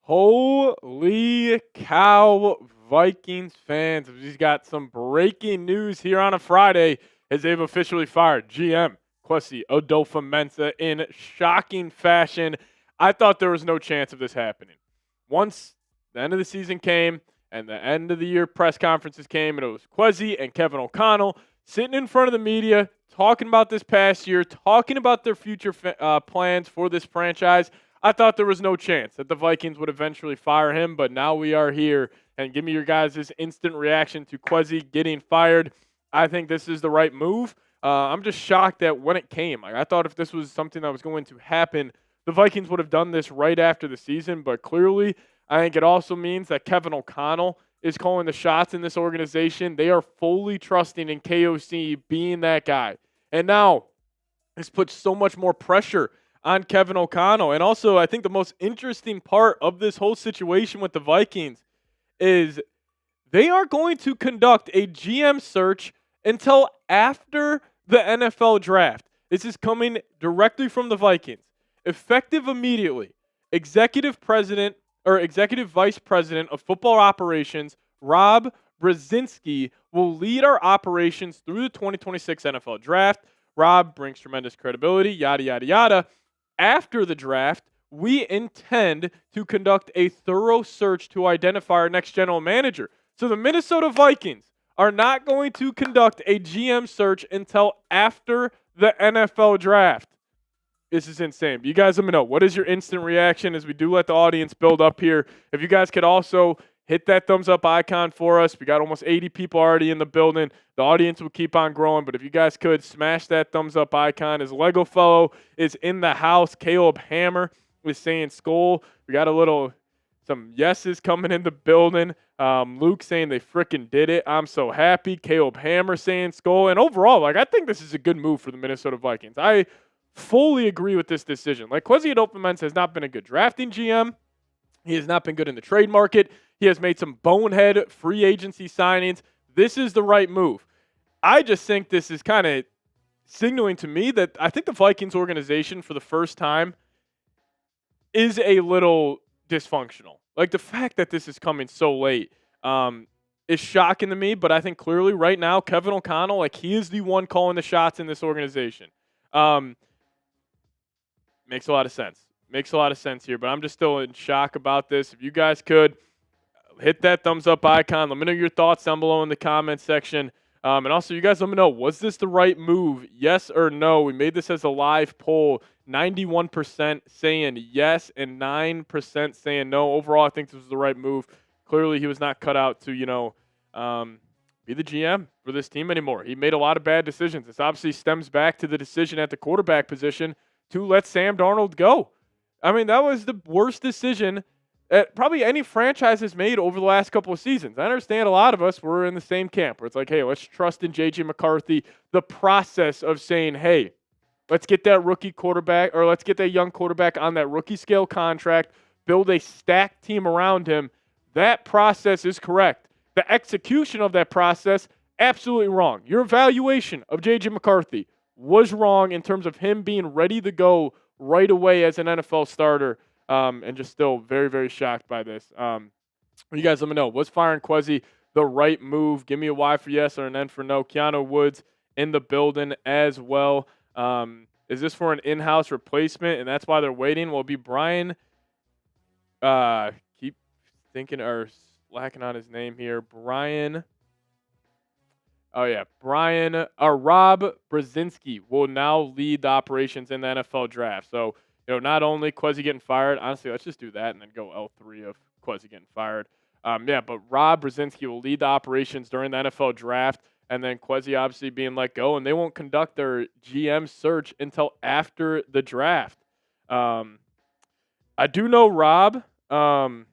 Holy cow, Vikings fans. We just got some breaking news here on a Friday as they've officially fired GM Kwesi Odofo-Mensah in shocking fashion. I thought there was no chance of this happening. Once the end of the season came and the end of the year press conferences came, and it was Kwesi and Kevin O'Connell sitting in front of the media talking about this past year, talking about their future plans for this franchise. I thought there was no chance that the Vikings would eventually fire him, but now we are here. And give me your guys' instant reaction to Kwesi getting fired. I think this is the right move. I'm just shocked that when it came. I thought if this was something that was going to happen, the Vikings would have done this right after the season. But clearly, I think it also means that Kevin O'Connell is calling the shots in this organization. They are fully trusting in KOC being that guy. And now, this puts so much more pressure on Kevin O'Connell. And also, I think the most interesting part of this whole situation with the Vikings is they are going to conduct a GM search until after the NFL draft. This is coming directly from the Vikings. Effective immediately, executive vice president of football operations, Rob Brzezinski, will lead our operations through the 2026 NFL draft. Rob brings tremendous credibility, yada, yada, yada. After the draft, we intend to conduct a thorough search to identify our next general manager. So the Minnesota Vikings are not going to conduct a GM search until after the NFL draft. This is insane. But you guys let me know. What is your instant reaction as we do let the audience build up here? If you guys could also hit that thumbs up icon for us. We got almost 80 people already in the building. The audience will keep on growing, but if you guys could smash that thumbs up icon. As Lego Fellow is in the house, Caleb Hammer is saying Skull. We got some yeses coming in the building. Luke saying they freaking did it. I'm so happy. Caleb Hammer saying Skull. And overall, I think this is a good move for the Minnesota Vikings. I fully agree with this decision. Kwesi Adofo-Mensah has not been a good drafting GM. He has not been good in the trade market. He has made some bonehead free agency signings. This is the right move. I just think this is kind of signaling to me that I think the Vikings organization for the first time is a little dysfunctional. The fact that this is coming so late is shocking to me, but I think clearly right now Kevin O'Connell, he is the one calling the shots in this organization. Makes a lot of sense. Makes a lot of sense here, but I'm just still in shock about this. If you guys could hit that thumbs up icon, let me know your thoughts down below in the comment section. And also, you guys let me know, was this the right move? Yes or no? We made this as a live poll. 91% saying yes and 9% saying no. Overall, I think this was the right move. Clearly, he was not cut out to, be the GM for this team anymore. He made a lot of bad decisions. This obviously stems back to the decision at the quarterback position to let Sam Darnold go. That was the worst decision that probably any franchise has made over the last couple of seasons. I understand a lot of us were in the same camp where it's hey, let's trust in J.J. McCarthy. The process of saying, hey, let's get that rookie quarterback or let's get that young quarterback on that rookie scale contract, build a stacked team around him. That process is correct. The execution of that process, absolutely wrong. Your evaluation of J.J. McCarthy was wrong in terms of him being ready to go right away as an NFL starter, and just still very, very shocked by this. You guys let me know. Was firing Kwesi the right move? Give me a Y for yes or an N for no. Keanu Woods in the building as well. Is this for an in-house replacement, and that's why they're waiting? Will it be Brian? Keep thinking or slacking on his name here. Brian. Oh, yeah. Rob Brzezinski will now lead the operations in the NFL draft. So, not only Kwesi getting fired, honestly, let's just do that and then go L3 of Kwesi getting fired. But Rob Brzezinski will lead the operations during the NFL draft, and then Kwesi obviously being let go, and they won't conduct their GM search until after the draft. I do know Rob. Rob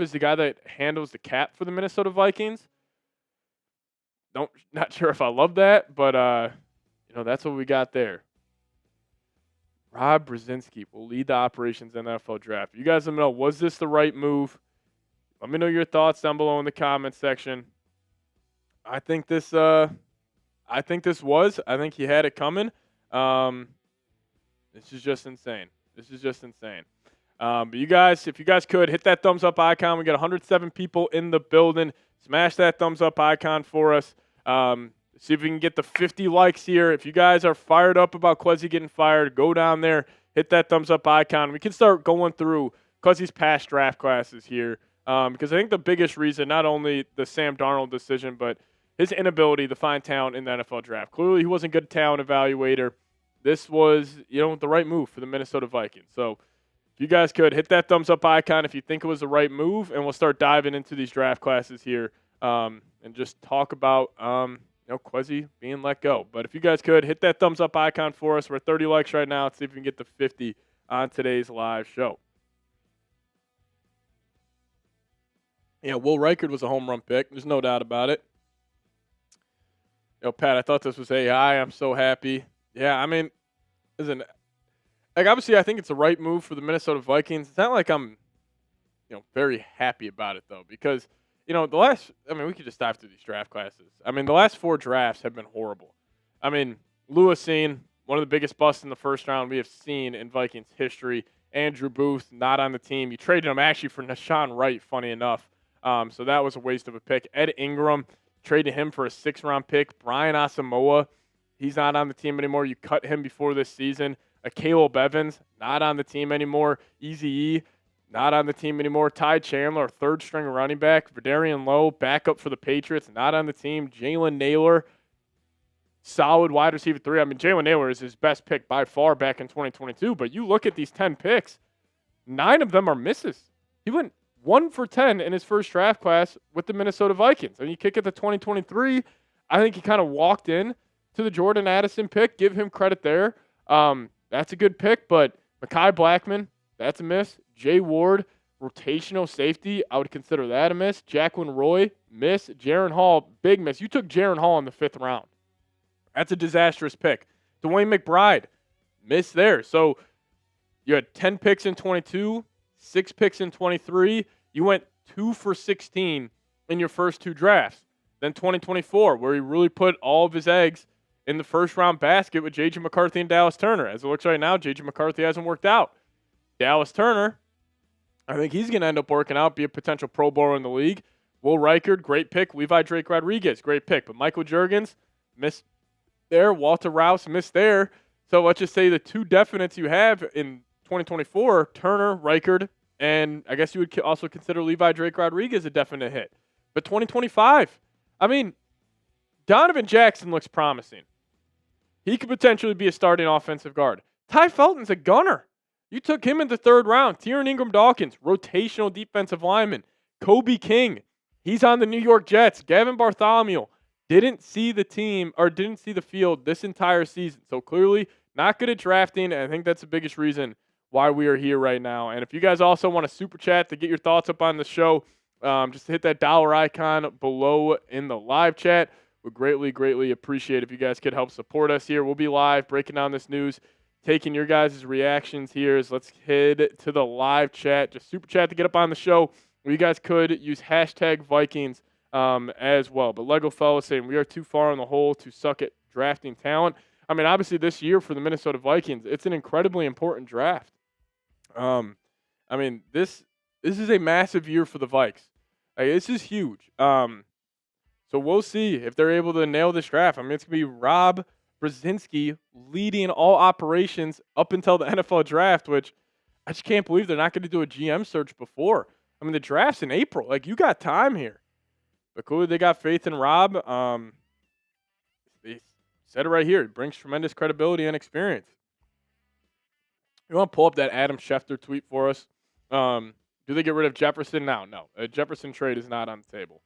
is the guy that handles the cap for the Minnesota Vikings. Not sure if I love that, but that's what we got there. Rob Brzezinski will lead the operations in the NFL draft. You guys let me know, was this the right move? Let me know your thoughts down below in the comment section. I think this was. I think he had it coming. This is just insane. This is just insane. But you guys, if you guys could, hit that thumbs up icon. We got 107 people in the building. Smash that thumbs up icon for us. See if we can get the 50 likes here. If you guys are fired up about Kwesi getting fired, go down there, hit that thumbs up icon. We can start going through Kwesi's past draft classes here. Because I think the biggest reason, not only the Sam Darnold decision, but his inability to find talent in the NFL draft. Clearly, he wasn't a good talent evaluator. This was, the right move for the Minnesota Vikings. So if you guys could, hit that thumbs up icon if you think it was the right move, and we'll start diving into these draft classes here and just talk about, Kwesi being let go. But if you guys could, hit that thumbs up icon for us. We're at 30 likes right now. Let's see if we can get to 50 on today's live show. Yeah, Will Reichard was a home run pick. There's no doubt about it. Pat, I thought this was AI. I'm so happy. Yeah, I mean, obviously I think it's the right move for the Minnesota Vikings. It's not like I'm, very happy about it, though, because, we could just dive through these draft classes. The last 4 drafts have been horrible. Lewis Cine, one of the biggest busts in the first round we have seen in Vikings history. Andrew Booth, not on the team. You traded him actually for Nashawn Wright, funny enough. So that was a waste of a pick. Ed Ingram, traded him for a 6th-round pick. Brian Asamoah, he's not on the team anymore. You cut him before this season. Caleb Evans, not on the team anymore. Eazy-E, not on the team anymore. Ty Chandler, 3rd-string running back. Verdarian Lowe, backup for the Patriots, not on the team. Jalen Naylor, solid wide receiver 3. Jalen Naylor is his best pick by far back in 2022. But you look at these 10 picks, 9 of them are misses. He went 1 for 10 in his first draft class with the Minnesota Vikings. And you kick it to 2023, I think he kind of walked in to the Jordan Addison pick. Give him credit there. That's a good pick, but Mekhi Blackman, that's a miss. Jay Ward, rotational safety, I would consider that a miss. Jacqueline Roy, miss. Jaron Hall, big miss. You took Jaron Hall in the 5th round. That's a disastrous pick. Dwayne McBride, miss there. So you had 10 picks in 22, 6 picks in 23. You went 2 for 16 in your first 2 drafts. Then 2024, where he really put all of his eggs in the first-round basket with J.J. McCarthy and Dallas Turner. As it looks right now, J.J. McCarthy hasn't worked out. Dallas Turner, I think he's going to end up working out, be a potential Pro Bowler in the league. Will Reichard, great pick. Levi Drake Rodriguez, great pick. But Michael Juergens, missed there. Walter Rouse, missed there. So let's just say the 2 definites you have in 2024, Turner, Reichard, and I guess you would also consider Levi Drake Rodriguez a definite hit. But 2025, Donovan Jackson looks promising. He could potentially be a starting offensive guard. Ty Felton's a gunner. You took him in the 3rd round. Tiernan Ingram-Dawkins, rotational defensive lineman. Kobe King, he's on the New York Jets. Gavin Bartholomew didn't see the field this entire season. So clearly not good at drafting, and I think that's the biggest reason why we are here right now. And if you guys also want to super chat to get your thoughts up on the show, just hit that dollar icon below in the live chat. Would greatly, greatly appreciate if you guys could help support us here. We'll be live breaking down this news, taking your guys' reactions here. So let's head to the live chat. Just super chat to get up on the show. You guys could use hashtag Vikings as well. But Lego Fellow saying we are too far in the hole to suck at drafting talent. Obviously this year for the Minnesota Vikings, it's an incredibly important draft. This is a massive year for the Vikes. This is huge. So we'll see if they're able to nail this draft. It's going to be Rob Brzezinski leading all operations up until the NFL draft, which I just can't believe they're not going to do a GM search before. The draft's in April. You got time here. But clearly they got faith in Rob. They said it right here. It brings tremendous credibility and experience. You want to pull up that Adam Schefter tweet for us? Do they get rid of Jefferson now? No. A Jefferson trade is not on the table.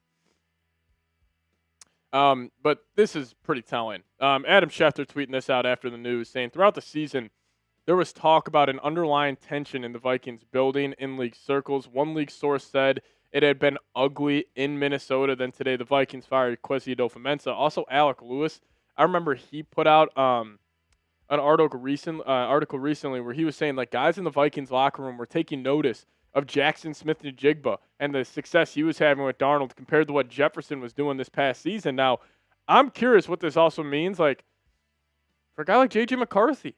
But this is pretty telling. Adam Schefter tweeting this out after the news, saying throughout the season, there was talk about an underlying tension in the Vikings building in league circles. One league source said it had been ugly in Minnesota. Then today, the Vikings fired Kwesi Adofo-Mensah. Also, Alec Lewis. I remember he put out an article recently where he was saying guys in the Vikings locker room were taking notice of Jackson Smith-Njigba and the success he was having with Darnold compared to what Jefferson was doing this past season. Now, I'm curious what this also means, for a guy like J.J. McCarthy.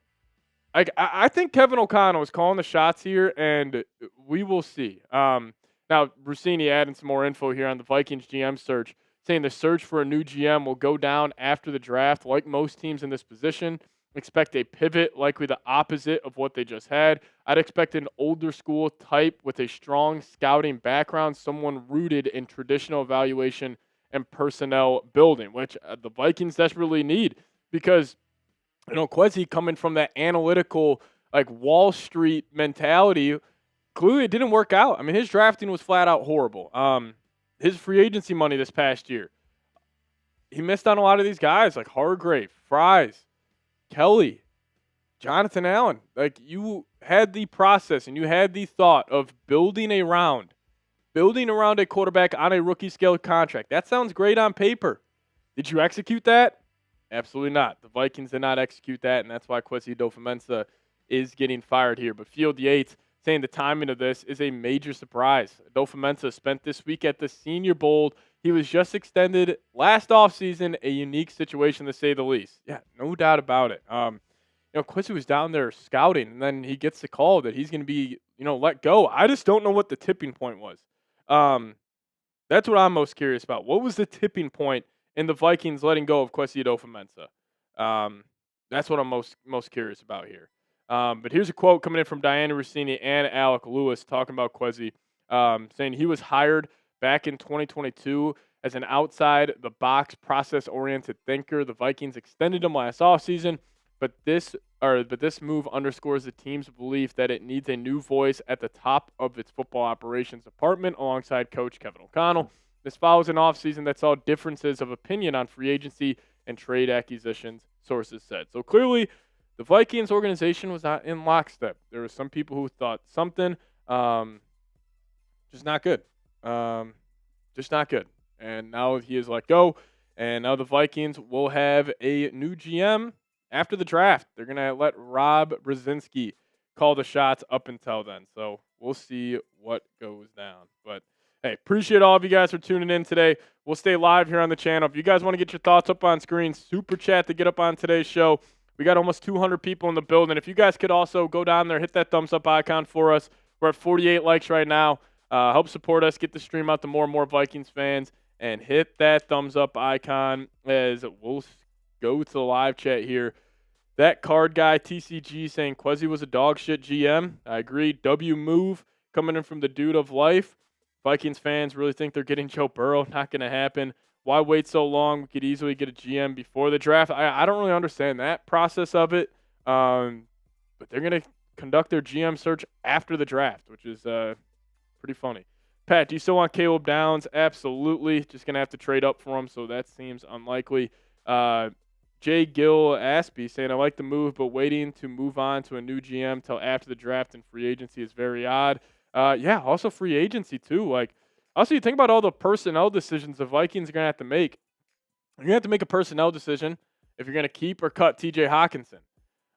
I think Kevin O'Connell is calling the shots here, and we will see. Now, Brzezinski adding some more info here on the Vikings GM search, saying the search for a new GM will go down after the draft. Like most teams in this position, expect a pivot, likely the opposite of what they just had. I'd expect an older school type with a strong scouting background, someone rooted in traditional evaluation and personnel building, which the Vikings desperately need because Kwesi coming from that analytical, like Wall Street mentality, clearly it didn't work out. I mean, his drafting was flat out horrible. His free agency money this past year, he missed on a lot of these guys like Hargrave, Fries, Kelly, Jonathan Allen. Like you had the process and you had the thought of building around a quarterback on a rookie scale contract. That sounds great on paper. Did you execute that? Absolutely not. The Vikings did not execute that, and that's why Kwesi Adofo-Mensah is getting fired here. But Field Yates saying the timing of this is a major surprise. Adofo-Mensah spent this week at the Senior Bowl. He was just extended last offseason, a unique situation to say the least. Yeah, no doubt about it. Kwesi was down there scouting, and then he gets the call that he's going to be, let go. I just don't know what the tipping point was. That's what I'm most curious about. What was the tipping point in the Vikings letting go of Kwesi Adofo-Mensah? That's what I'm most curious about here. But here's a quote coming in from Diana Rossini and Alec Lewis talking about Kwesi, saying he was hired back in 2022 as an outside-the-box, process-oriented thinker. The Vikings extended him last offseason, but this move underscores the team's belief that it needs a new voice at the top of its football operations department alongside coach Kevin O'Connell. This follows an offseason that saw differences of opinion on free agency and trade acquisitions, sources said. So clearly, the Vikings organization was not in lockstep. There were some people who thought something, just not good. Just not good. And now he is let go, and now the Vikings will have a new GM after the draft. They're going to let Rob Brzezinski call the shots up until then. So we'll see what goes down. But hey, appreciate all of you guys for tuning in today. We'll stay live here on the channel. If you guys want to get your thoughts up on screen, super chat to get up on today's show. We got almost 200 people in the building. If you guys could also go down there, hit that thumbs up icon for us. We're at 48 likes right now. Help support us, get the stream out to more and more Vikings fans, and hit that thumbs up icon as we'll go to the live chat here. That card guy, TCG, saying Kwesi was a dog shit GM. I agree. W move coming in from the dude of life. Vikings fans really think they're getting Joe Burrow. Not going to happen. Why wait so long? We could easily get a GM before the draft. I don't really understand that process of it. But they're going to conduct their GM search after the draft, which is pretty funny. Pat, do you still want Caleb Downs? Absolutely. Just going to have to trade up for him, so that seems unlikely. Jay Gill Aspie saying, I like the move, but waiting to move on to a new GM till after the draft and free agency is very odd. Yeah, also free agency too. Like, also you think about all the personnel decisions the Vikings are going to have to make. You're going to have to make a personnel decision if you're going to keep or cut TJ Hawkinson.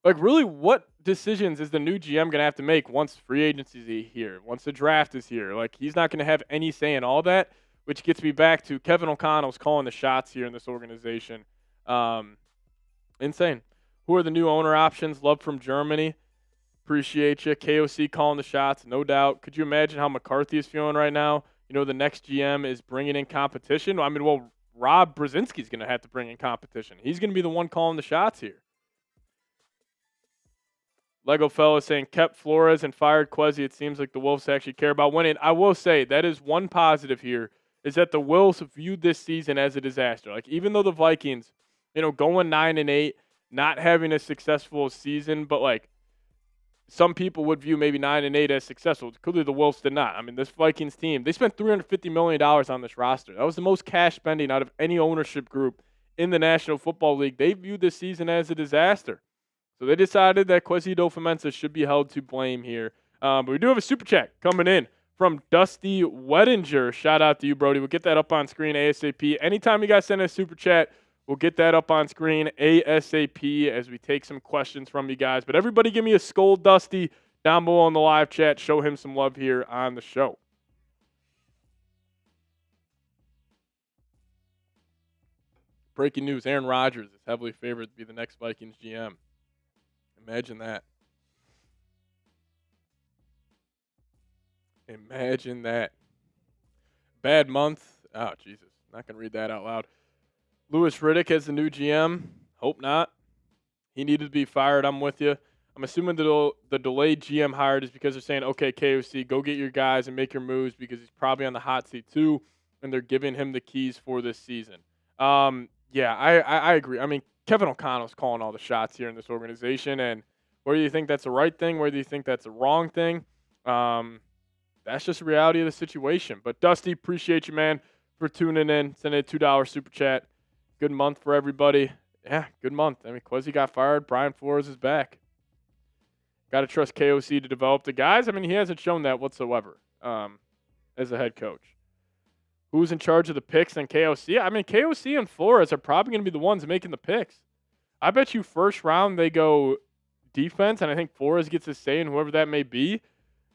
Like, really, what decisions is the new GM going to have to make once free agency is here, once the draft is here? Like, he's not going to have any say in all that, which gets me back to Kevin O'Connell's calling the shots here in this organization. Insane. Who are the new owner options? Love from Germany. Appreciate you. KOC calling the shots, no doubt. Could you imagine how McCarthy is feeling right now? The next GM is bringing in competition. I mean, well, Rob Brzezinski is going to have to bring in competition. He's going to be the one calling the shots here. Lego Fellow saying kept Flores and fired Kwesi. It seems like the Wolves actually care about winning. I will say that is one positive here, is that the Wolves viewed this season as a disaster. Like, even though the Vikings, going 9-8, not having a successful season, but like some people would view maybe 9-8 as successful. Clearly the Wolves did not. I mean, this Vikings team, they spent $350 million on this roster. That was the most cash spending out of any ownership group in the National Football League. They viewed this season as a disaster. So they decided that Kwesi Adofo-Mensah should be held to blame here. But we do have a super chat coming in from Dusty Wettinger. Shout out to you, Brody. We'll get that up on screen ASAP. Anytime you guys send a super chat, we'll get that up on screen ASAP as we take some questions from you guys. But everybody give me a scold, Dusty, down below in the live chat. Show him some love here on the show. Breaking news, Aaron Rodgers is heavily favored to be the next Vikings GM. Imagine that. Imagine that. Bad month. Oh, Jesus. Not going to read that out loud. Louis Riddick as the new GM. Hope not. He needed to be fired. I'm with you. I'm assuming the delayed GM hired is because they're saying, okay, KOC, go get your guys and make your moves because he's probably on the hot seat too, and they're giving him the keys for this season. Yeah, I agree. I mean, Kevin O'Connell's calling all the shots here in this organization, and whether you think that's the right thing, whether you think that's the wrong thing, um, that's just the reality of the situation. But Dusty, appreciate you, man, for tuning in. Sending a $2 super chat. Good month for everybody. Yeah, good month. I mean, Kwesi got fired. Brian Flores is back. Got to trust KOC to develop the guys. I mean, he hasn't shown that whatsoever as a head coach. Who's in charge of the picks and KOC? I mean, KOC and Flores are probably going to be the ones making the picks. I bet you first round they go defense, and I think Flores gets a say in whoever that may be.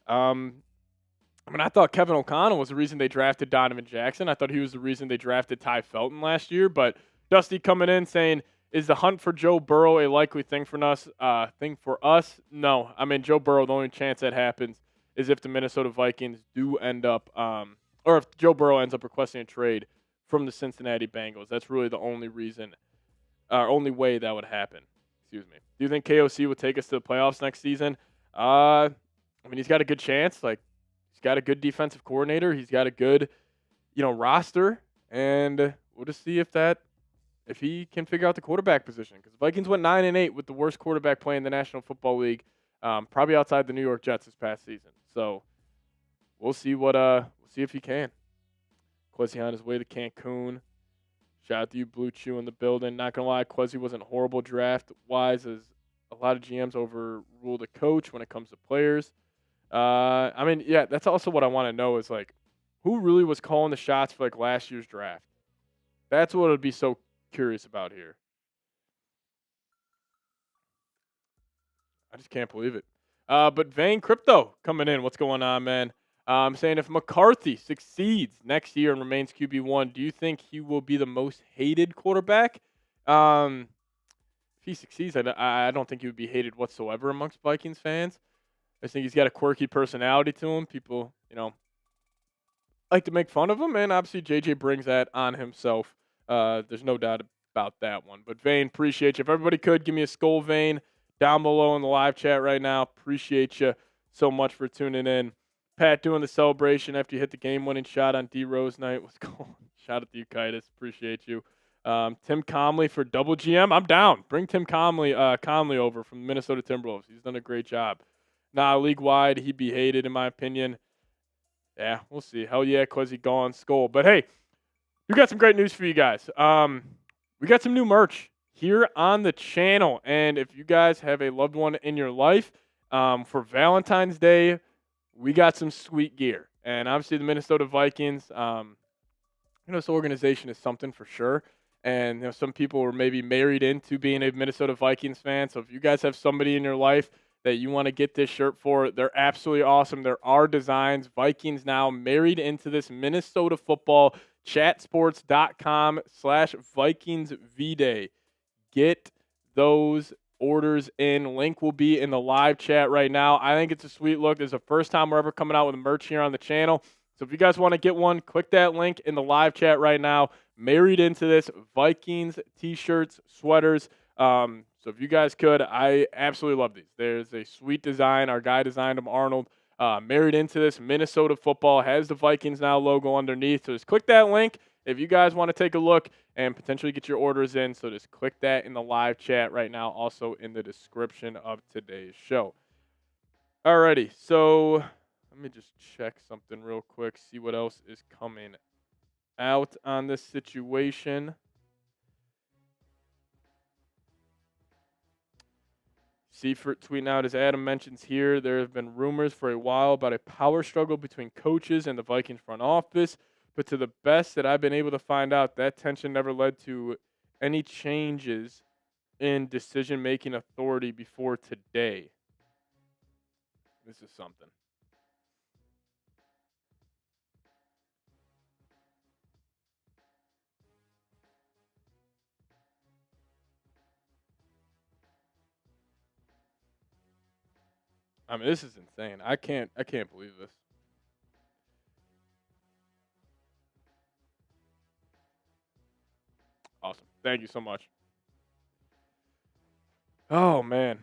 I mean, I thought Kevin O'Connell was the reason they drafted Donovan Jackson. I thought he was the reason they drafted Ty Felton last year. But Dusty coming in saying, is the hunt for Joe Burrow a likely thing for us? No. I mean, Joe Burrow, the only chance that happens is if the Minnesota Vikings do end up, or if Joe Burrow ends up requesting a trade from the Cincinnati Bengals. That's really the only reason, only way that would happen. Excuse me. Do you think KOC would take us to the playoffs next season? I mean, he's got a good chance. Like, he's got a good defensive coordinator. He's got a good, roster, and we'll just see if he can figure out the quarterback position. Because the Vikings went 9-8 with the worst quarterback play in the National Football League, probably outside the New York Jets this past season. So we'll see we'll see if he can. Kwesi on his way to Cancun. Shout out to you, Blue Chew, in the building. Not gonna lie, Kwesi wasn't horrible draft wise, as a lot of GMs overruled a coach when it comes to players. I mean, yeah, that's also what I want to know is, like, who really was calling the shots for, like, last year's draft? That's what I'd be so curious about here. I just can't believe it. But Vane Crypto coming in. What's going on, man? Saying if McCarthy succeeds next year and remains QB1, do you think he will be the most hated quarterback? If he succeeds, I don't think he would be hated whatsoever amongst Vikings fans. I think he's got a quirky personality to him. People, like to make fun of him, and obviously JJ brings that on himself. There's no doubt about that one. But Vane, appreciate you. If everybody could give me a skull, Vane, down below in the live chat right now. Appreciate you so much for tuning in. Pat doing the celebration after you hit the game-winning shot on D Rose night. What's going on? Shout out to you, Kitus. Appreciate you. Tim Conley for double GM. I'm down. Bring Tim Conley over from the Minnesota Timberwolves. He's done a great job. Nah, league-wide, he'd be hated, in my opinion. Yeah, we'll see. Hell yeah, Kwesi gone, skull. But hey, we got some great news for you guys. We got some new merch here on the channel. And if you guys have a loved one in your life, for Valentine's Day, we got some sweet gear. And obviously the Minnesota Vikings, this organization is something for sure. And some people were maybe married into being a Minnesota Vikings fan. So if you guys have somebody in your life that you want to get this shirt for, they're absolutely awesome. There are designs. Vikings now married into this Minnesota football. Chatsports.com/Vikings V-Day. Get those orders in. Link will be in the live chat right now. I think it's a sweet look. This is the first time we're ever coming out with merch here on the channel. So if you guys want to get one, click that link in the live chat right now. Married into this, Vikings t-shirts, sweaters. So if you guys could, I absolutely love these. There's a sweet design. Our guy designed them, Arnold. Married into this, Minnesota football, has the Vikings Now logo underneath. So just click that link if you guys want to take a look and potentially get your orders in. So just click that in the live chat right now, also in the description of today's show. Alrighty, so let me just check something real quick, see what else is coming out on this situation. Seifert tweeting out, as Adam mentions here, there have been rumors for a while about a power struggle between coaches and the Vikings front office, but to the best that I've been able to find out, that tension never led to any changes in decision-making authority before today. This is something. I mean, this is insane. I can't believe this. Awesome. Thank you so much. Oh, man.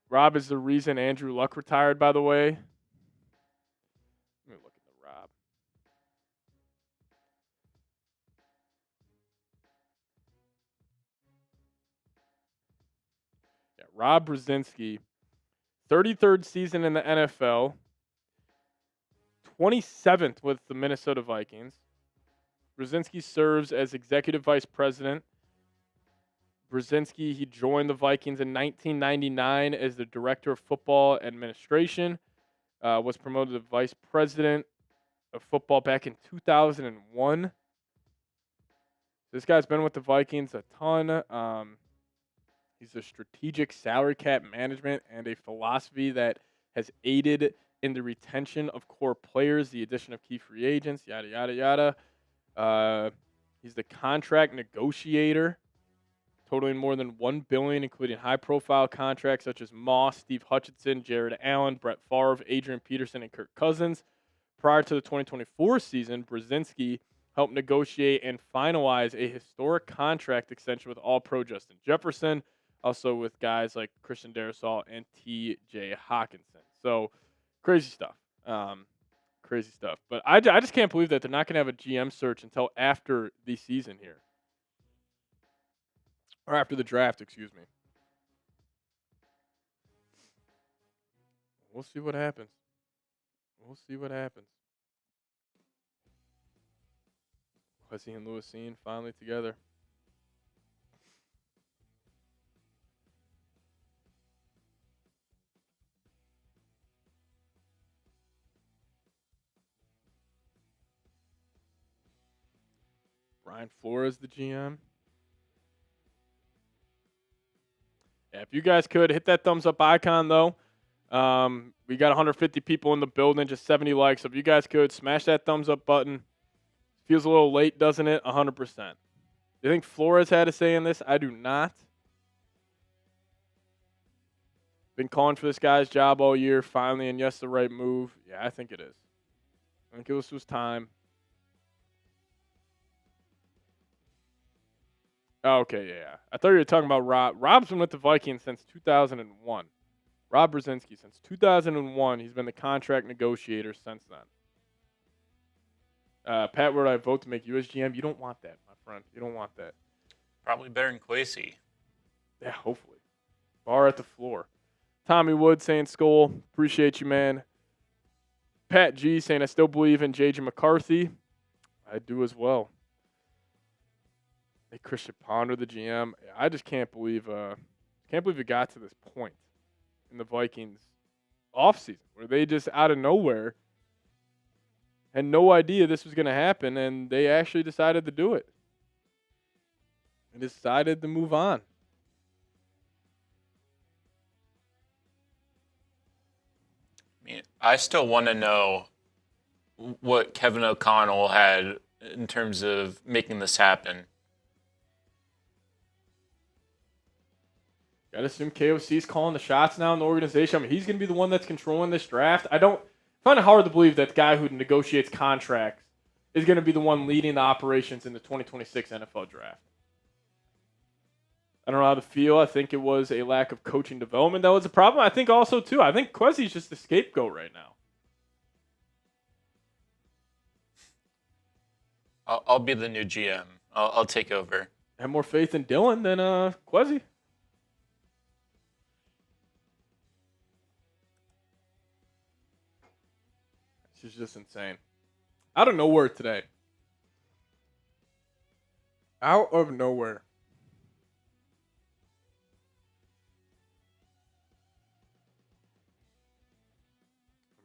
Rob is the reason Andrew Luck retired, by the way. Let me look at the Rob. Yeah, Rob Brzezinski, 33rd season in the NFL, 27th with the Minnesota Vikings. Brzezinski serves as executive vice president. Brzezinski, he joined the Vikings in 1999 as the director of football administration, was promoted to vice president of football back in 2001. This guy's been with the Vikings a ton. He's a strategic salary cap management and a philosophy that has aided in the retention of core players, the addition of key free agents, yada, yada, yada. He's the contract negotiator, totaling more than $1 billion, including high-profile contracts such as Moss, Steve Hutchinson, Jared Allen, Brett Favre, Adrian Peterson, and Kirk Cousins. Prior to the 2024 season, Brzezinski helped negotiate and finalize a historic contract extension with All-Pro Justin Jefferson, also with guys like Christian Darrisaw and T.J. Hawkinson. So, crazy stuff. Crazy stuff. But I just can't believe that they're not going to have a GM search until after the season here. Or after the draft, excuse me. We'll see what happens. We'll see what happens. Kwesi and Lewis Cine finally together. Brian Flores, the GM. Yeah, if you guys could hit that thumbs up icon, though. We got 150 people in the building, just 70 likes. So if you guys could smash that thumbs up button. Feels a little late, doesn't it? 100%. Do you think Flores had a say in this? I do not. Been calling for this guy's job all year, finally, and yes, the right move. Yeah, I think it is. I think this was time. Oh, okay, yeah. I thought you were talking about Rob. Rob's been with the Vikings since 2001. Rob Brzezinski, since 2001, he's been the contract negotiator since then. Pat, where do I vote to make you as GM? You don't want that, my friend. You don't want that. Probably better than Kwesi. Yeah, hopefully. Bar at the floor. Tommy Wood saying, Skull, appreciate you, man. Pat G saying, I still believe in J.J. McCarthy. I do as well. Hey, Christian Ponder, the GM. I just can't believe it got to this point in the Vikings offseason where they just out of nowhere had no idea this was going to happen, and they actually decided to do it. And decided to move on. I mean, I still want to know what Kevin O'Connell had in terms of making this happen. Got to assume KOC's calling the shots now in the organization. I mean, he's going to be the one that's controlling this draft. I find it hard to believe that the guy who negotiates contracts is going to be the one leading the operations in the 2026 NFL draft. I don't know how to feel. I think it was a lack of coaching development that was a problem. I think also, too, I think Kwesi's just the scapegoat right now. I'll be the new GM. I'll take over. I have more faith in Dylan than Kwesi. This is just insane. Out of nowhere today. Out of nowhere.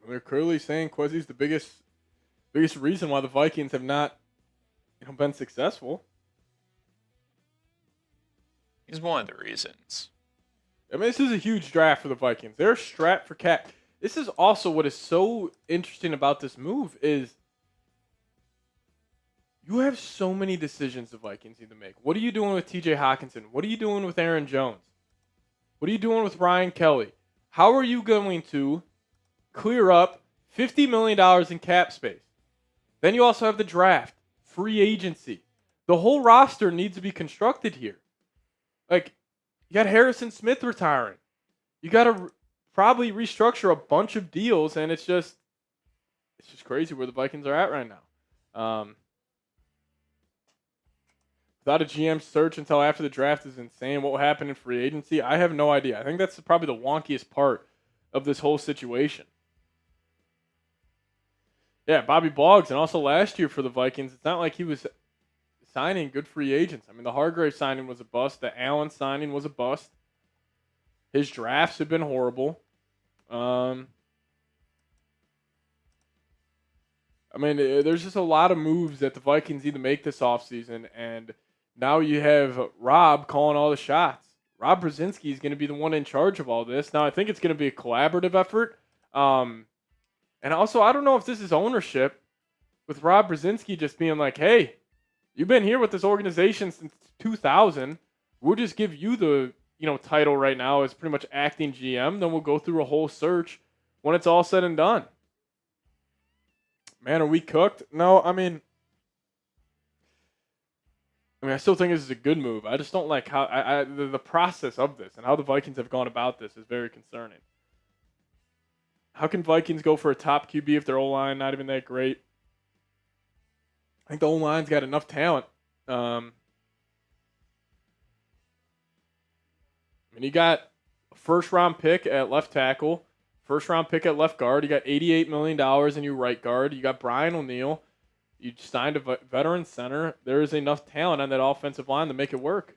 They're clearly saying Kwesi's the biggest reason why the Vikings have not, been successful. He's one of the reasons. I mean, this is a huge draft for the Vikings. They're strapped for cap. This is also what is so interesting about this move is you have so many decisions the Vikings need to make. What are you doing with T.J. Hawkinson? What are you doing with Aaron Jones? What are you doing with Ryan Kelly? How are you going to clear up $50 million in cap space? Then you also have the draft, free agency. The whole roster needs to be constructed here. Like, you got Harrison Smith retiring. You got to probably restructure a bunch of deals, and it's just crazy where the Vikings are at right now. Without a GM search until after the draft is insane. What will happen in free agency? I have no idea. I think that's probably the wonkiest part of this whole situation. Yeah, Bobby Boggs, and also last year for the Vikings, it's not like he was signing good free agents. I mean, the Hargrave signing was a bust. The Allen signing was a bust. His drafts have been horrible. I mean, there's just a lot of moves that the Vikings need to make this offseason, and now you have Rob calling all the shots. Rob Brzezinski is going to be the one in charge of all this. Now, I think it's going to be a collaborative effort. And also, I don't know if this is ownership with Rob Brzezinski just being like, hey, you've been here with this organization since 2000. We'll just give you the title right now as pretty much acting GM. Then we'll go through a whole search when it's all said and done. Man, are we cooked? No, I mean, I still think this is a good move. I just don't like how the process of this and how the Vikings have gone about this is very concerning. How can Vikings go for a top QB if their O-line not even that great? I think the O-line's got enough talent. I mean, you got a first-round pick at left tackle, first-round pick at left guard. You got $88 million in your right guard. You got Brian O'Neill. You signed a veteran center. There is enough talent on that offensive line to make it work.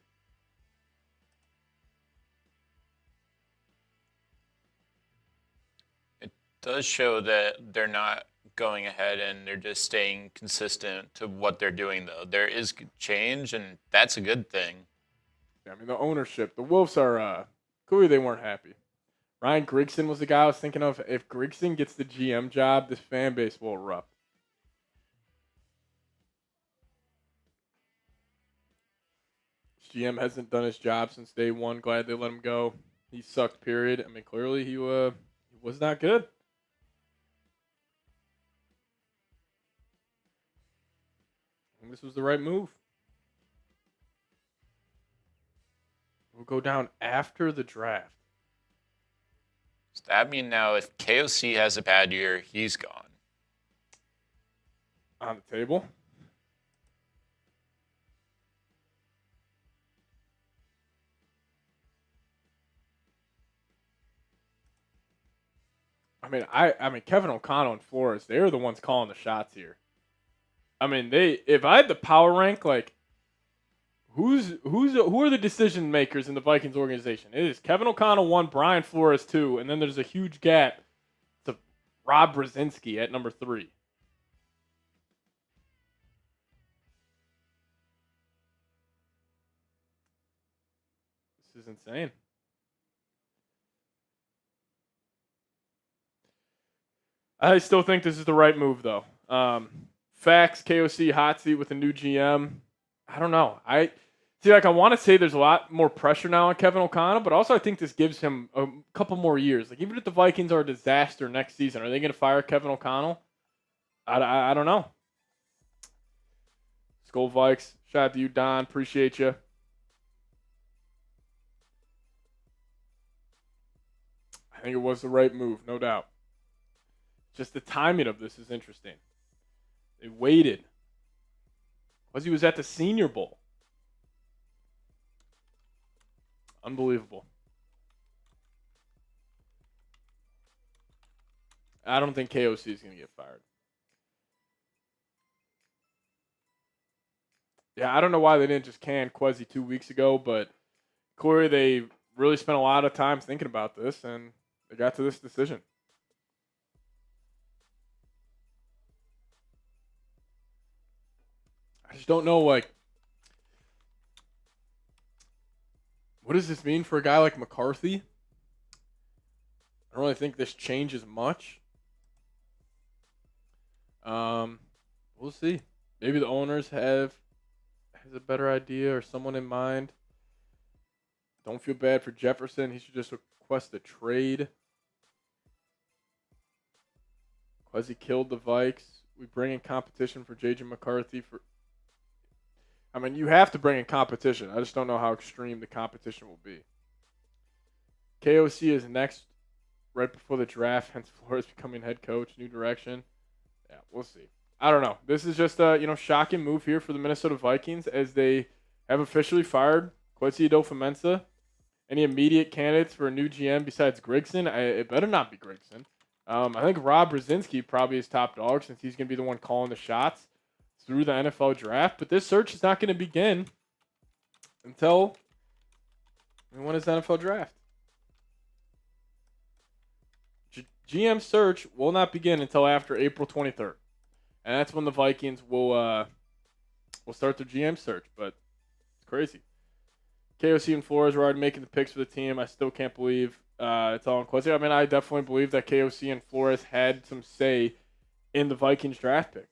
It does show that they're not going ahead and they're just staying consistent to what they're doing, though. There is change, and that's a good thing. Yeah, I mean, the ownership. The Wolves are clearly they weren't happy. Ryan Grigson was the guy I was thinking of. If Grigson gets the GM job, this fan base will erupt. GM hasn't done his job since day one. Glad they let him go. He sucked, period. I mean, clearly he was not good. And this was the right move. We'll go down after the draft. Does that mean now if KOC has a bad year, he's gone? On the table. I mean Kevin O'Connell and Flores, they're the ones calling the shots here. I mean, if I had the power rank, like who are the decision makers in the Vikings organization? It is Kevin O'Connell 1, Brian Flores 2, and then there's a huge gap to Rob Brzezinski at number 3. This is insane. I still think this is the right move, though. Facts, KOC hot seat with a new GM. I don't know. I want to say there's a lot more pressure now on Kevin O'Connell, but also I think this gives him a couple more years. Like, even if the Vikings are a disaster next season, are they going to fire Kevin O'Connell? I don't know. Skull Vikes, shout out to you, Don. Appreciate you. I think it was the right move, no doubt. Just the timing of this is interesting. They waited. Because he was at the Senior Bowl. Unbelievable. I don't think KOC is going to get fired. Yeah, I don't know why they didn't just can Kwesi 2 weeks ago, but clearly they really spent a lot of time thinking about this, and they got to this decision. I just don't know, like, what does this mean for a guy like McCarthy? I don't really think this changes much. We'll see. Maybe the owners has a better idea or someone in mind. Don't feel bad for Jefferson. He should just request a trade. Kwesi killed the Vikes. We bring in competition for J.J. McCarthy. I mean, you have to bring in competition. I just don't know how extreme the competition will be. KOC is next, right before the draft. Hence, Flores becoming head coach. New direction. Yeah, we'll see. I don't know. This is just a shocking move here for the Minnesota Vikings as they have officially fired Kwesi Adofo-Mensah. Any immediate candidates for a new GM besides Grigson? It better not be Grigson. I think Rob Brzezinski probably is top dog since he's going to be the one calling the shots through the NFL draft. But this search is not going to begin until when is the NFL draft? GM search will not begin until after April 23rd. And that's when the Vikings will start their GM search. But it's crazy. KOC and Flores were already making the picks for the team. I still can't believe it's all in Kwesi. I mean, I definitely believe that KOC and Flores had some say in the Vikings draft picks.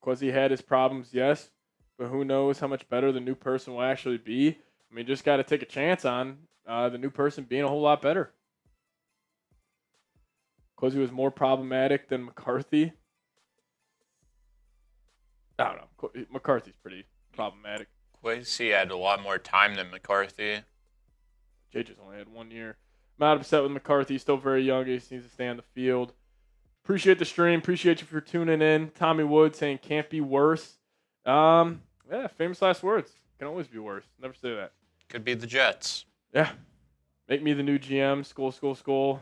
Kwesi had his problems, yes, but who knows how much better the new person will actually be. I mean, just got to take a chance on the new person being a whole lot better. Kwesi was more problematic than McCarthy. I don't know. McCarthy's pretty problematic. Kwesi had a lot more time than McCarthy. Jay just only had 1 year. I'm not upset with McCarthy. He's still very young. He just needs to stay on the field. Appreciate the stream. Appreciate you for tuning in. Tommy Wood saying can't be worse. Yeah, famous last words. Can always be worse. Never say that. Could be the Jets. Yeah. Make me the new GM. Skull.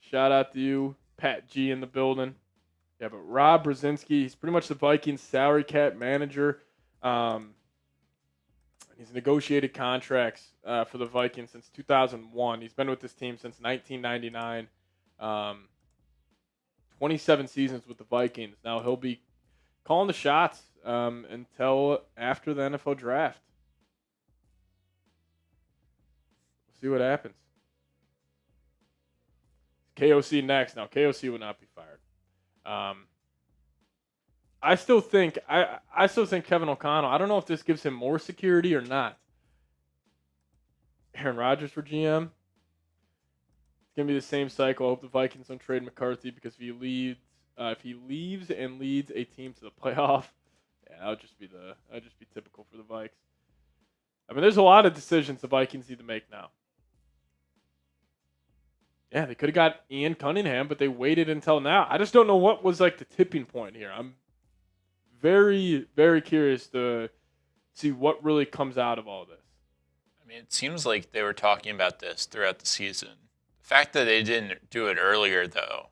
Shout out to you. Pat G in the building. Yeah, but Rob Brzezinski, he's pretty much the Vikings salary cap manager. He's negotiated contracts for the Vikings since 2001. He's been with this team since 1999. 27 seasons with the Vikings. Now he'll be calling the shots until after the NFL draft. We'll see what happens. KOC next. Now KOC would not be fired. I still think Kevin O'Connell. I don't know if this gives him more security or not. Aaron Rodgers for GM. It's gonna be the same cycle. I hope the Vikings don't trade McCarthy because if he leaves and leads a team to the playoff, yeah, that would just be typical for the Vikes. I mean, there's a lot of decisions the Vikings need to make now. Yeah, they could have got Ian Cunningham, but they waited until now. I just don't know what was like the tipping point here. I'm very, very curious to see what really comes out of all this. I mean, it seems like they were talking about this throughout the season. The fact that they didn't do it earlier, though,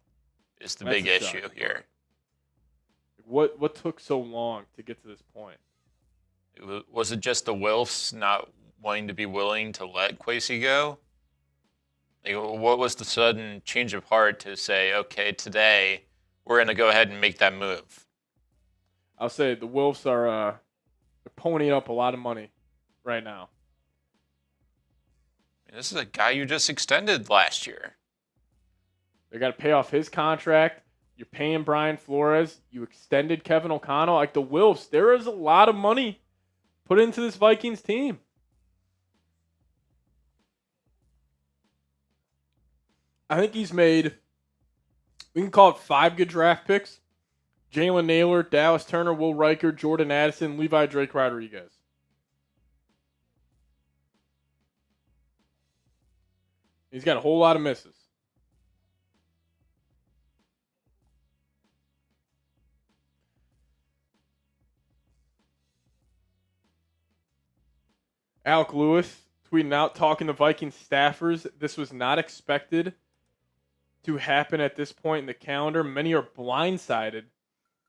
is the big issue here. What took so long to get to this point? Was it just the Wilfs not wanting to be willing to let Kwesi go? Like, what was the sudden change of heart to say, okay, today we're going to go ahead and make that move? I'll say the Wilfs are ponying up a lot of money right now. I mean, this is a guy you just extended last year. They got to pay off his contract. You're paying Brian Flores. You extended Kevin O'Connell. Like the Wilfs, there is a lot of money put into this Vikings team. I think he's made, we can call it 5 good draft picks. Jalen Naylor, Dallas Turner, Will Riker, Jordan Addison, Levi Drake Rodriguez. He's got a whole lot of misses. Alec Lewis tweeting out, talking to Vikings staffers. This was not expected to happen at this point in the calendar. Many are blindsided.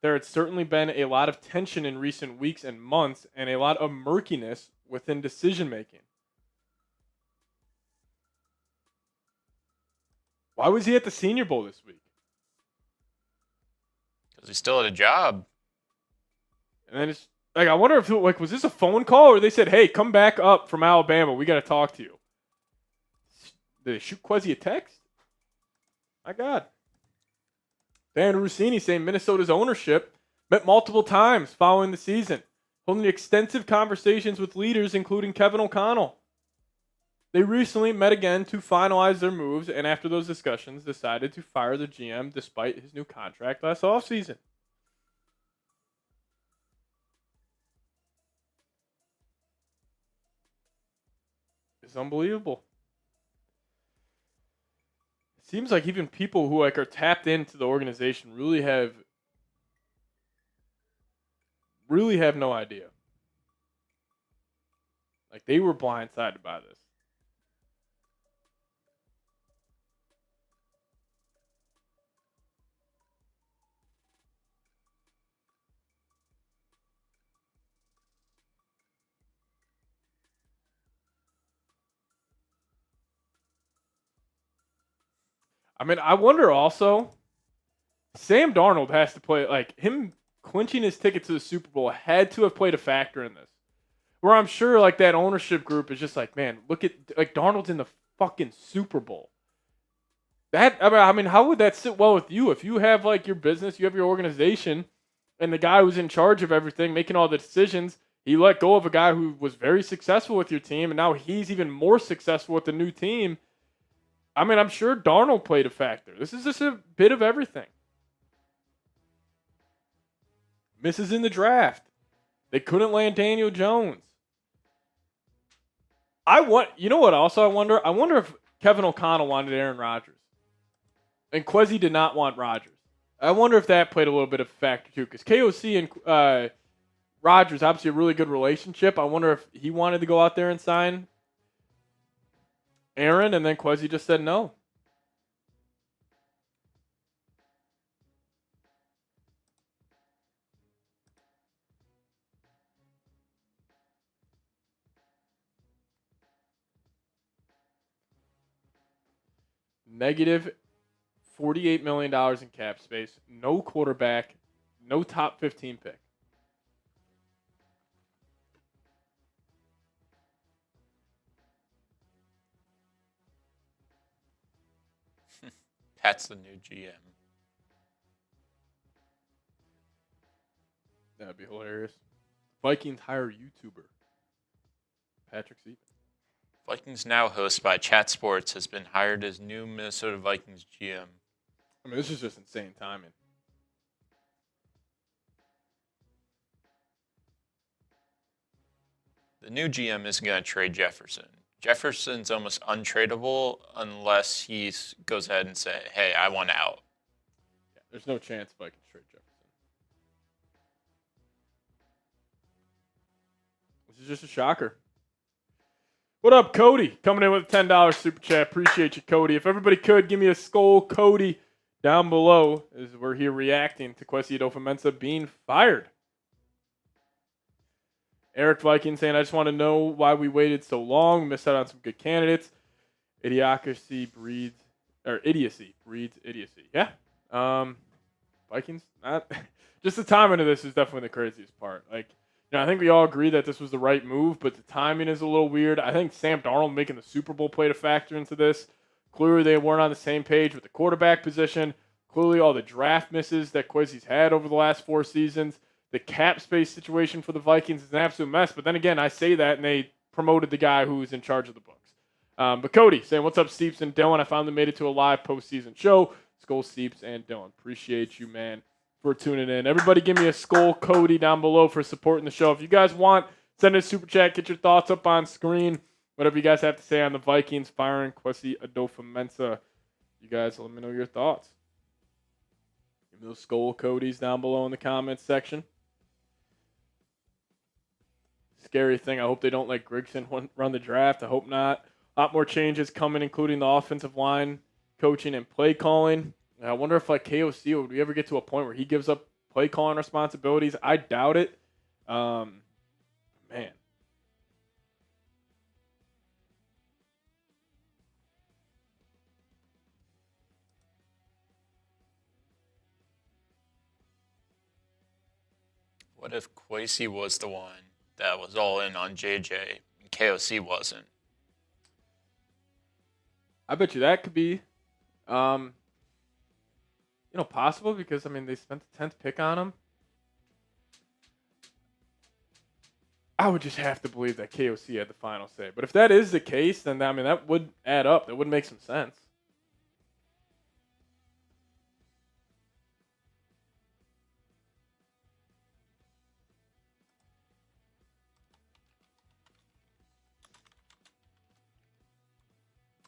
There had certainly been a lot of tension in recent weeks and months and a lot of murkiness within decision-making. Why was he at the Senior Bowl this week? Because he still had a job. And then it's like, I wonder if, like, was this a phone call or they said, hey, come back up from Alabama. We got to talk to you. Did they shoot Kwesi a text? My God. Dan Russini saying Minnesota's ownership met multiple times following the season, holding extensive conversations with leaders, including Kevin O'Connell. They recently met again to finalize their moves, and after those discussions, decided to fire the GM despite his new contract last offseason. is unbelievable. It seems like even people who like are tapped into the organization really have no idea. Like they were blindsided by this. I mean, I wonder also, Sam Darnold has to play, like, him clinching his ticket to the Super Bowl had to have played a factor in this. Where I'm sure, like, that ownership group is just like, man, look at, like, Darnold's in the fucking Super Bowl. I mean, how would that sit well with you? If you have, like, your business, you have your organization, and the guy who's in charge of everything, making all the decisions, he let go of a guy who was very successful with your team, and now he's even more successful with the new team. I mean, I'm sure Darnold played a factor. This is just a bit of everything. Misses in the draft. They couldn't land Daniel Jones. You know what also I wonder? I wonder if Kevin O'Connell wanted Aaron Rodgers. And Kwesi did not want Rodgers. I wonder if that played a little bit of a factor too. Because KOC and Rodgers, obviously a really good relationship. I wonder if he wanted to go out there and sign Aaron, and then Kwesi just said no. Negative $48 million in cap space. No quarterback. No top 15 pick. That's the new GM. That'd be hilarious. Vikings hire YouTuber Patrick Siepman. Vikings Now host by Chat Sports has been hired as new Minnesota Vikings GM. I mean, this is just insane timing. The new GM isn't going to trade Jefferson. Jefferson's almost untradeable unless he goes ahead and say, hey, I want out. Yeah, there's no chance Vikings trade Jefferson. This is just a shocker. What up, Cody? Coming in with a $10 super chat. Appreciate you, Cody. If everybody could, give me a skull, Cody, down below as we're here reacting to Kwesi Adofo-Mensah being fired. Eric Viking saying, I just want to know why we waited so long. We missed out on some good candidates. Idiocy breeds idiocy. Yeah. Vikings, not just the timing of this is definitely the craziest part. Like, I think we all agree that this was the right move, but the timing is a little weird. I think Sam Darnold making the Super Bowl played a factor into this. Clearly, they weren't on the same page with the quarterback position. Clearly, all the draft misses that Kwesi's had over the last 4 seasons. The cap space situation for the Vikings is an absolute mess. But then again, I say that, and they promoted the guy who was in charge of the books. But Cody saying, what's up, Steeps and Dylan? I finally made it to a live postseason show. Skull, Steeps, and Dylan. Appreciate you, man, for tuning in. Everybody give me a skull, Cody, down below for supporting the show. If you guys want, send a super chat. Get your thoughts up on screen. Whatever you guys have to say on the Vikings firing Kwesi Adofo-Mensah. You guys let me know your thoughts. Give me those skull Codys down below in the comments section. Scary thing. I hope they don't let Grigson run the draft. I hope not. A lot more changes coming, including the offensive line, coaching, and play calling. And I wonder if, like, KOC, would we ever get to a point where he gives up play calling responsibilities? I doubt it. Man. What if Kwesi was the one that was all in on JJ and KOC wasn't? I bet you that could be, possible because, I mean, they spent the 10th pick on him. I would just have to believe that KOC had the final say. But if that is the case, then, I mean, that would add up. That would make some sense.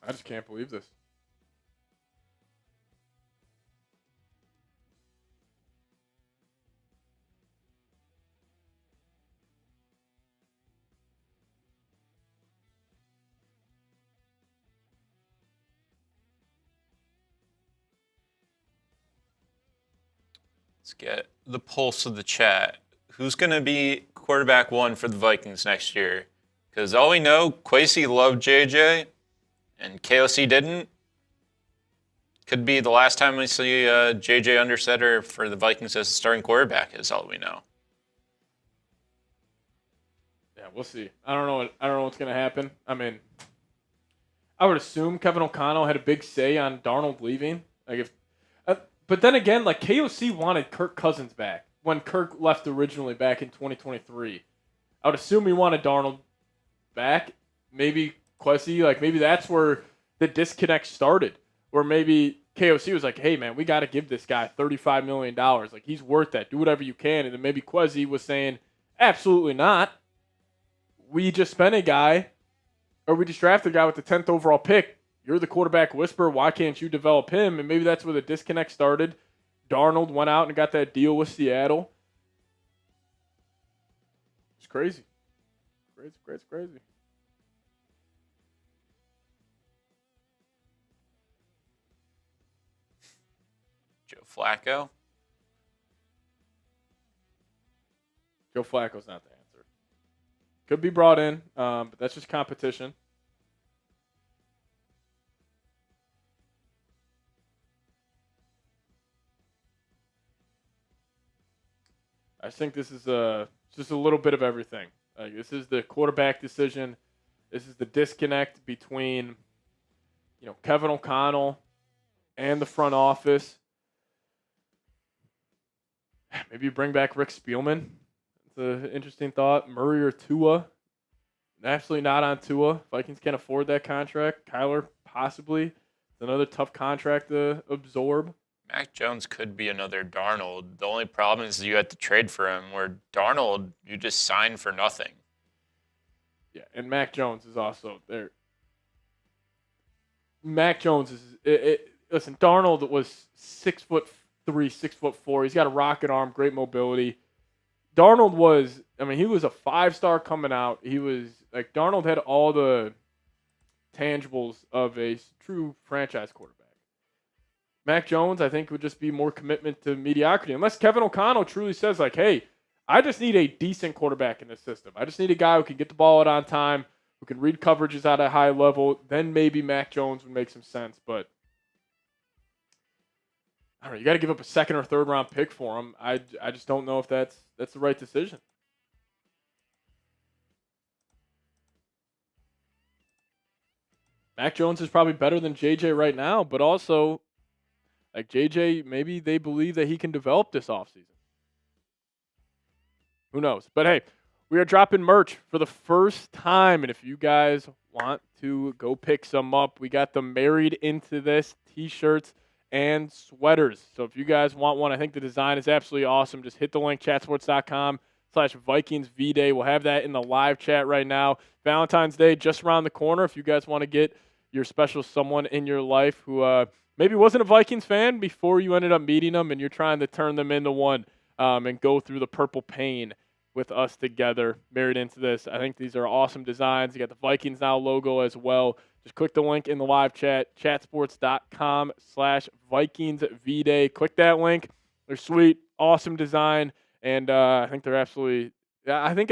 I just can't believe this. Let's get the pulse of the chat. Who's going to be quarterback one for the Vikings next year? Because all we know, Kwesi loved JJ, and KOC didn't. Could be the last time we see JJ Undersetter for the Vikings as a starting quarterback, is all we know. Yeah, we'll see. I don't know what's gonna happen. I mean, I would assume Kevin O'Connell had a big say on Darnold leaving. But then again, like KOC wanted Kirk Cousins back when Kirk left originally back in 2023. I would assume he wanted Darnold back. Maybe Kwesi, like maybe that's where the disconnect started. Where maybe KOC was like, hey man, we got to give this guy $35 million. Like he's worth that. Do whatever you can. And then maybe Kwesi was saying, absolutely not. We just spent a guy, or we just drafted a guy with the 10th overall pick. You're the quarterback whisperer. Why can't you develop him? And maybe that's where the disconnect started. Darnold went out and got that deal with Seattle. It's crazy. Crazy. Joe Flacco. Joe Flacco's not the answer. Could be brought in, but that's just competition. I just think this is just a little bit of everything. This is the quarterback decision. This is the disconnect between, Kevin O'Connell and the front office. Maybe you bring back Rick Spielman. It's an interesting thought. Murray or Tua. Absolutely not on Tua. Vikings can't afford that contract. Kyler, possibly. It's another tough contract to absorb. Mac Jones could be another Darnold. The only problem is you had to trade for him, where Darnold, you just signed for nothing. Yeah, and Mac Jones is also there. Mac Jones is listen, Darnold was 6'3", 6'4". He's got a rocket arm, great mobility. Darnold was, he was a 5-star coming out. He was like Darnold had all the tangibles of a true franchise quarterback. Mac Jones, I think, would just be more commitment to mediocrity. Unless Kevin O'Connell truly says, like, hey, I just need a decent quarterback in this system. I just need a guy who can get the ball out on time, who can read coverages at a high level. Then maybe Mac Jones would make some sense. But, I don't know. You got to give up a second or third round pick for him. I just don't know if that's the right decision. Mac Jones is probably better than JJ right now, but also, like JJ, maybe they believe that he can develop this offseason. Who knows? But hey, we are dropping merch for the first time. And if you guys want to go pick some up, we got the Married Into This t-shirts and sweaters. So if you guys want one, I think the design is absolutely awesome. Just hit the link, chatsports.com/VikingsVDay. We'll have that in the live chat right now. Valentine's Day just around the corner. If you guys want to get your special someone in your life who maybe wasn't a Vikings fan before you ended up meeting them and you're trying to turn them into one and go through the purple pain with us together, Married Into This. I think these are awesome designs. You got the Vikings Now logo as well. Just click the link in the live chat, chatsports.com/VikingsVDay. Click that link. They're sweet, awesome design, and I think they're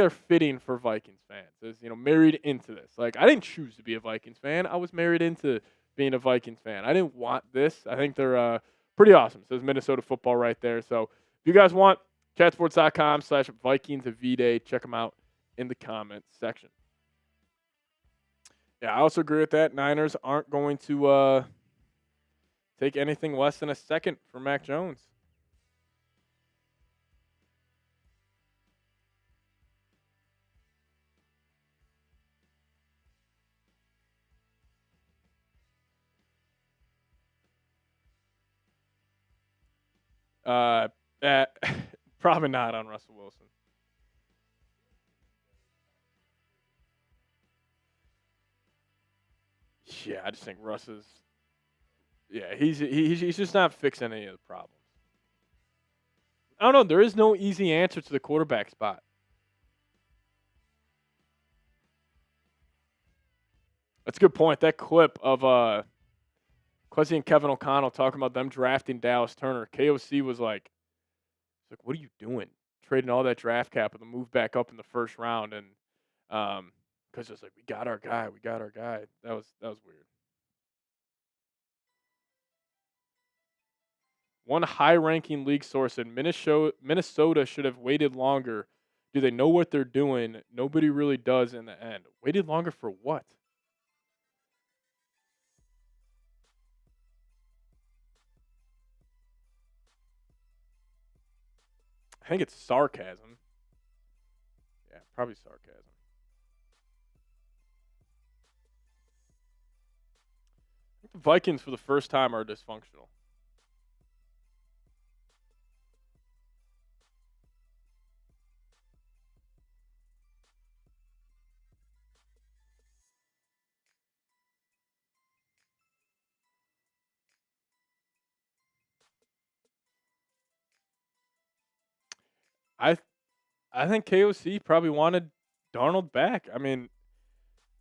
fitting for Vikings fans. It's, married into this. Like, I didn't choose to be a Vikings fan. I was married into being a Vikings fan. I didn't want this. I think they're pretty awesome. It says Minnesota football right there. So if you guys want, chatsports.com/VikingsVDay. Check them out in the comments section. Yeah, I also agree with that. Niners aren't going to take anything less than a second for Mac Jones. Probably not on Russell Wilson. Yeah, I just think Russ is. Yeah, he's just not fixing any of the problems. I don't know. There is no easy answer to the quarterback spot. That's a good point. That clip of Kwesi and Kevin O'Connell talking about them drafting Dallas Turner. KOC was like, "What are you doing? Trading all that draft capital to move back up in the first round?" And because it's like, we got our guy. That was weird. One high-ranking league source said Minnesota should have waited longer. Do they know what they're doing? Nobody really does in the end. Waited longer for what? I think it's sarcasm. Yeah, probably sarcasm. I think the Vikings, for the first time, are dysfunctional. I I think KOC probably wanted Darnold back. I mean,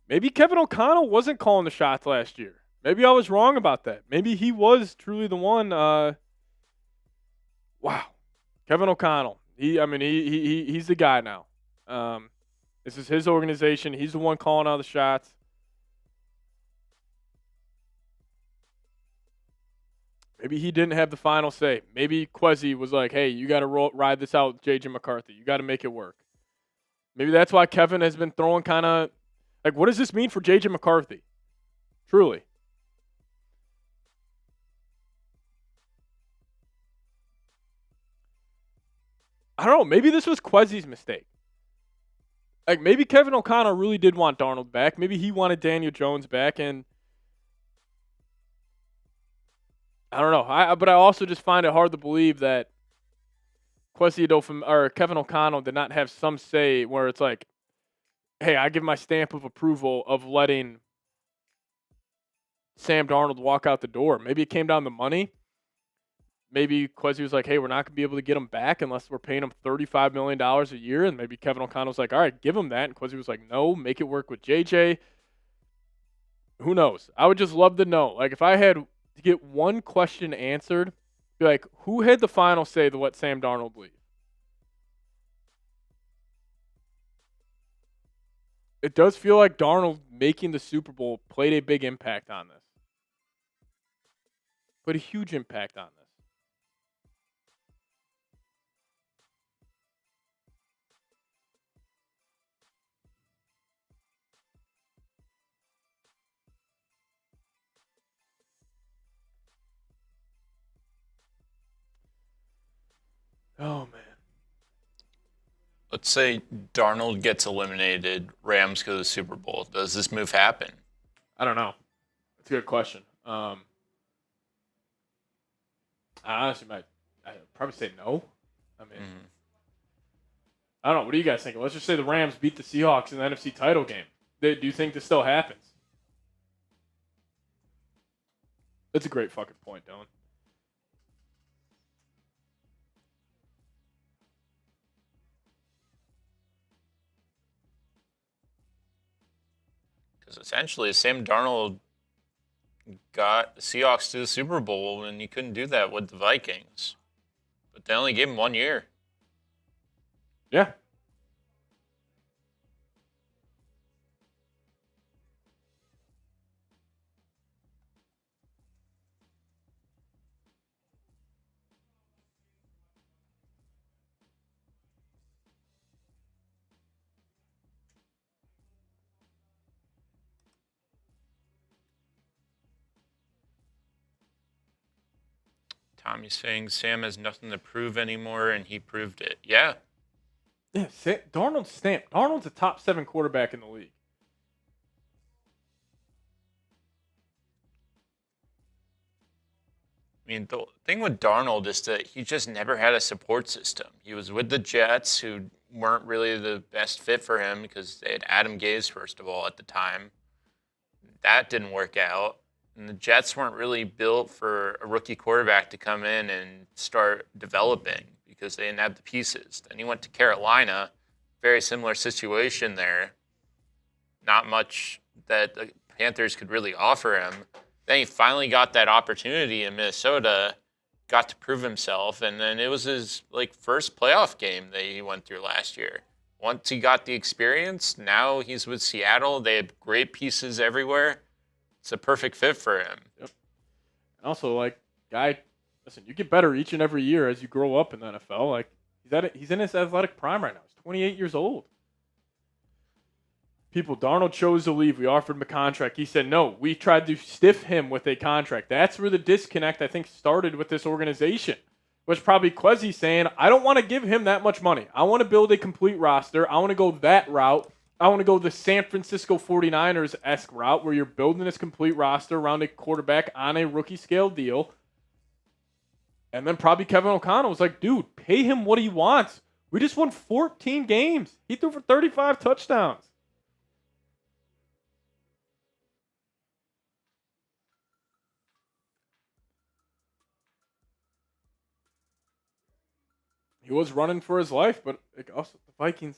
maybe Kevin O'Connell wasn't calling the shots last year. Maybe I was wrong about that. Maybe he was truly the one. Wow, Kevin O'Connell. He's the guy now. This is his organization. He's the one calling all the shots. Maybe he didn't have the final say. Maybe Kwesi was like, "Hey, you got to ride this out with JJ McCarthy. You got to make it work." Maybe that's why Kevin has been throwing kind of like, what does this mean for JJ McCarthy? Truly. I don't know. Maybe this was Kwesi's mistake. Like, maybe Kevin O'Connell really did want Darnold back. Maybe he wanted Daniel Jones back, and I don't know. But I also just find it hard to believe that Kwesi Adofo or Kevin O'Connell did not have some say where it's like, hey, I give my stamp of approval of letting Sam Darnold walk out the door. Maybe it came down to money. Maybe Kwesi was like, hey, we're not going to be able to get him back unless we're paying him $35 million a year. And maybe Kevin O'Connell was like, all right, give him that. And Kwesi was like, no, make it work with JJ. Who knows? I would just love to know. Like, if I had to get one question answered, be like, who had the final say to let Sam Darnold leave? It does feel like Darnold making the Super Bowl played a big impact on this. Put a huge impact on this. Oh, man. Let's say Darnold gets eliminated, Rams go to the Super Bowl. Does this move happen? I don't know. That's a good question. I honestly I'd probably say no. I mean, I don't know. What do you guys think? Let's just say the Rams beat the Seahawks in the NFC title game. Do you think this still happens? That's a great fucking point, Dylan. Because essentially, Sam Darnold got the Seahawks to the Super Bowl, and he couldn't do that with the Vikings. But they only gave him 1 year. Yeah. Tommy's saying Sam has nothing to prove anymore, and he proved it. Yeah. Yeah, Darnold's stamped. Darnold's a top 7 quarterback in the league. I mean, the thing with Darnold is that he just never had a support system. He was with the Jets, who weren't really the best fit for him because they had Adam Gase, first of all, at the time. that didn't work out. And the Jets weren't really built for a rookie quarterback to come in and start developing because they didn't have the pieces. Then he went to Carolina, very similar situation there. Not much that the Panthers could really offer him. Then he finally got that opportunity in Minnesota, got to prove himself, and then it was his first playoff game that he went through last year. Once he got the experience, now he's with Seattle. They have great pieces everywhere. It's a perfect fit for him. Yep. Also, guy, listen, you get better each and every year as you grow up in the NFL. He's in his athletic prime right now. He's 28 years old. Darnold chose to leave. We offered him a contract. He said, no, we tried to stiff him with a contract. That's where the disconnect, I think, started with this organization. Was probably Kwesi saying, I don't want to give him that much money. I want to build a complete roster. I want to go that route. I want to go the San Francisco 49ers-esque route where you're building this complete roster around a quarterback on a rookie scale deal. And then probably Kevin O'Connell was like, dude, pay him what he wants. We just won 14 games. He threw for 35 touchdowns. He was running for his life, but also the Vikings.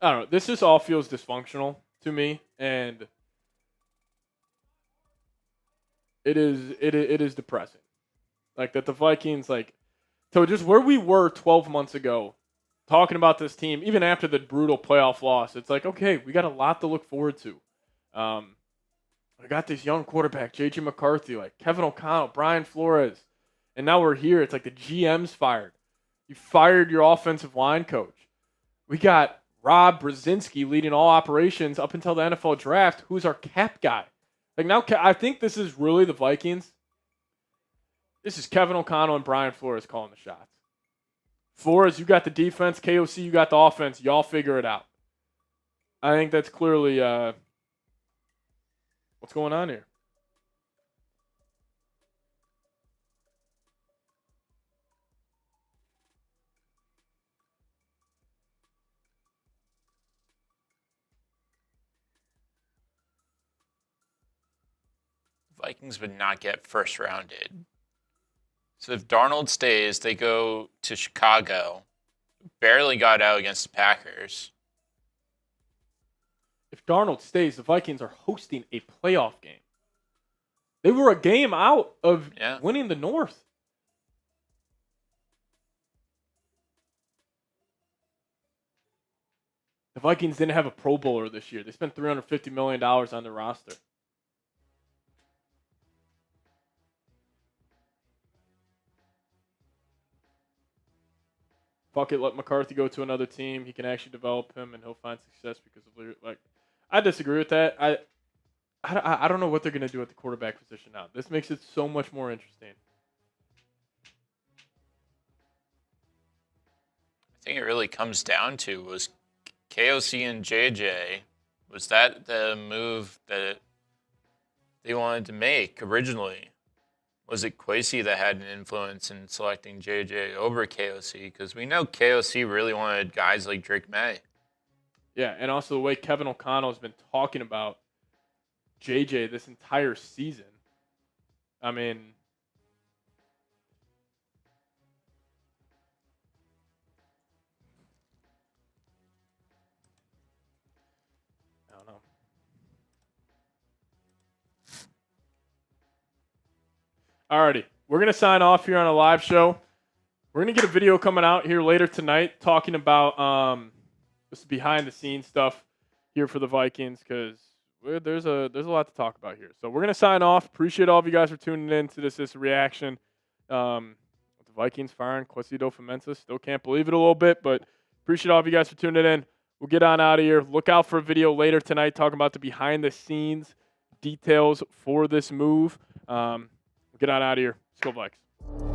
I don't know. This just all feels dysfunctional to me, and it is depressing. That the Vikings so just where we were 12 months ago, talking about this team, even after the brutal playoff loss, it's okay, we got a lot to look forward to. I got this young quarterback, J.J. McCarthy, Kevin O'Connell, Brian Flores, and now we're here. It's the GM's fired. You fired your offensive line coach. We got Rob Brzezinski leading all operations up until the NFL draft, who's our cap guy. Now, I think this is really the Vikings. This is Kevin O'Connell and Brian Flores calling the shots. Flores, you got the defense. KOC, you got the offense. Y'all figure it out. I think that's clearly what's going on here. Vikings would not get first rounded. So if Darnold stays, they go to Chicago. Barely got out against the Packers. If Darnold stays, the Vikings are hosting a playoff game. They were a game out of winning the North. The Vikings didn't have a Pro Bowler this year. They spent $350 million on their roster. Fuck it, let McCarthy go to another team. He can actually develop him, and he'll find success because of I disagree with that. I don't know what they're going to do at the quarterback position now. This makes it so much more interesting. I think it really comes down to was KOC and JJ. Was that the move that they wanted to make originally? Was it Kwesi that had an influence in selecting JJ over KOC? Because we know KOC really wanted guys like Drake May. Yeah, and also the way Kevin O'Connell has been talking about JJ this entire season. I mean, I don't know. Alrighty, we're going to sign off here on a live show. We're going to get a video coming out here later tonight talking about this behind the scenes stuff here for the Vikings because there's a lot to talk about here. So we're going to sign off. Appreciate all of you guys for tuning in to this reaction. The Vikings firing Kwesi Adofo-Mensah. Still can't believe it a little bit, but appreciate all of you guys for tuning in. We'll get on out of here. Look out for a video later tonight talking about the behind the scenes details for this move. Get on out of here. Let's go Vikes.